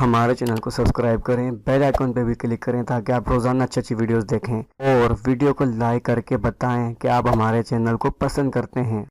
हमारे चैनल को सब्सक्राइब करें, बेल आइकन पे भी क्लिक करें ताकि आप रोज़ाना अच्छी अच्छी वीडियोस देखें और वीडियो को लाइक करके बताएं कि आप हमारे चैनल को पसंद करते हैं।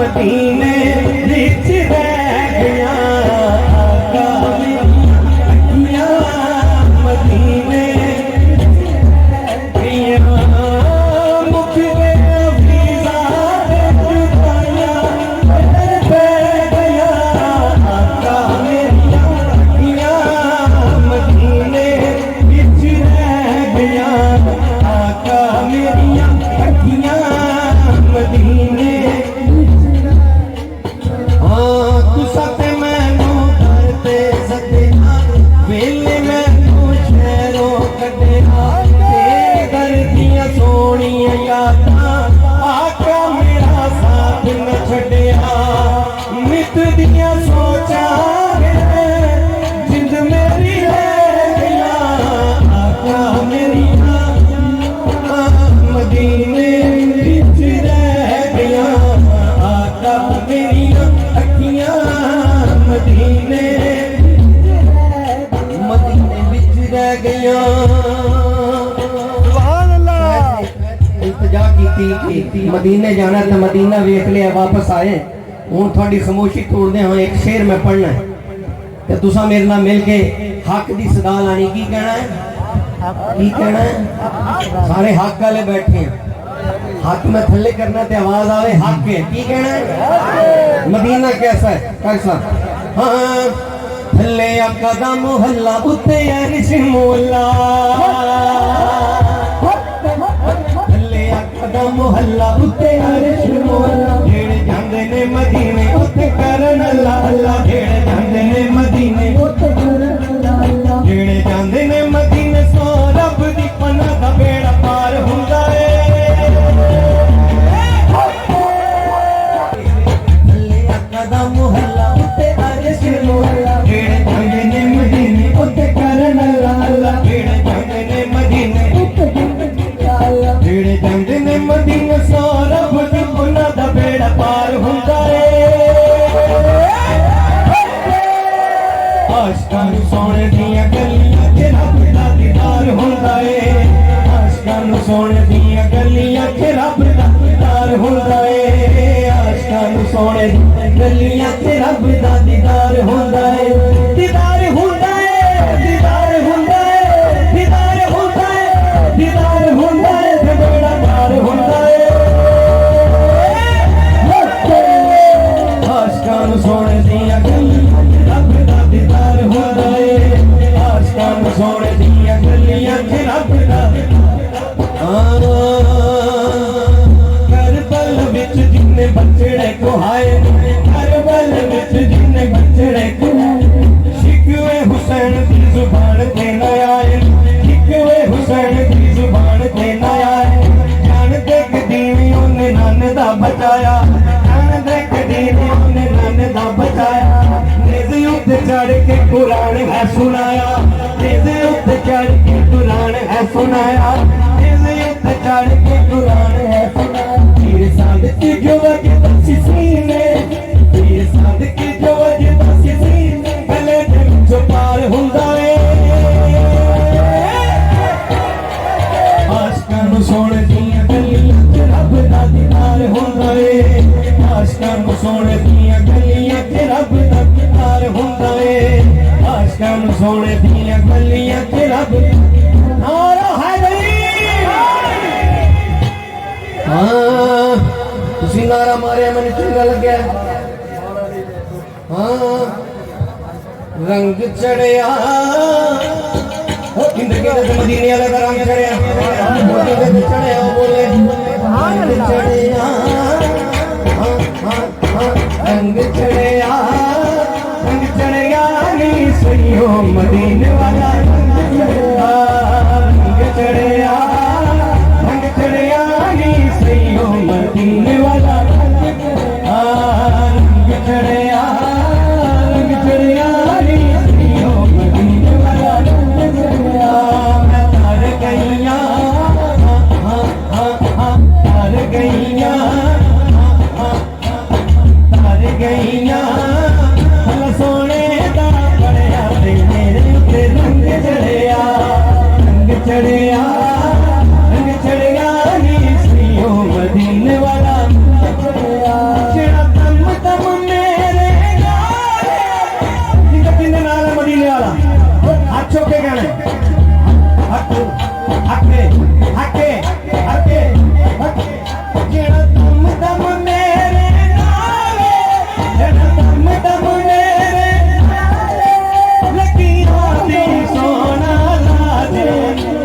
मदीने विच रह गया आका मेरिया अखियां मदीने मदीने जाना तो मदीना वेख लिया वापस आए हूँ थोड़ी खामोशी तोड़ते हाँ एक शेर में पढ़ना है तो तुसा मेरे नाल मिल के हक की सदा लानी की कहना है की कहना है सारे हक वाले बैठे हैं हक में थले करना ते आवाज आवे हक है की कहना है मदीना कैसा है कैसा हाँ थले आका दा मोहल्ला उत्ते अरिश मोला मोहल्ला उत्ते अरिश मोला जेड़े जांदे ने मदीने उत्ते करन अल्लाह अल्लाह जेड़े जांदे ने मदीने उत्ते करन अल्लाह अल्लाह जेड़े जांदे ने मदीने सो रब दी पनाह दा बेड़ा पार हुंदा है अल्ले आका दा मोहल्ला उत्ते अरिश मोला जेड़े जांदे ने मदीने उत्ते करन अल्लाह अल्लाह जेड़े जांदे ने मदीने उत्ते जेड़े जांदे ने मदीने सो रब दी पनाह दा बेड़ा पार हुंदा है आशिकां नूं सोने दियां गलियां च रब दा दीदार हुंदा है आशिकां नूं सोने दियां गलियां च रब दा दीदार हुंदा है आशिकां नूं सोने दियां गलियां च रब दा दीदार हुंदा है दीदार हुंदा है दीदार हुंदा है दीदार हुंदा है दीदार हुंदा है ते बेड़ा पार हुंदा है आशिकां नूं सोने दियां गलियां च रब दा दीदार हुंदा है आशिकां नूं सोने दियां गलियां च रब दा करबल विच जिन्ने बछड़े कुहाए करबल विच जिन्ने बछड़े कुहाए शिकवे हुसैन दी जुबान ते न आए शिकवे हुसैन दी जुबान ते न आए जान दे कदीमी ओने नन दा बचाया जान दे कदीमी ओने नन दा बचाया निज उत्ते चढ़ के कुरान है सुनाया निज उत्ते चढ़ के कुरान है सुनाया निज उत्ते चढ़ के कुरान है सुनाया पीर साद की जो वजह सीने पीर साद की जो वजह सीने गले जो पार हुंदा है आशिकां नूं सोने दियां गलियां च रब दा दीदार हुंदा है आशिकां नूं सोने दियां गलियां च रब दा दीदार हुंदा है आशिकां नूं सोने दियां गलियां च रब नारा हैदरी हाँ तुसी नारा मारिया मैनूं चंगा लग्या हाँ रंग चढ़िया किंदे किंदे मदीने वाले का रंग चढ़िया किंदे चढ़िया बोले रंग चढ़िया रंग चढ़िया नी सही हो मदीने वाला रंग चढ़िया नी सही हो मदीने वाला रंग चढ़िया नी सही हो मदीने वाला रंग चढ़िया मैं तार गईया तार गईया है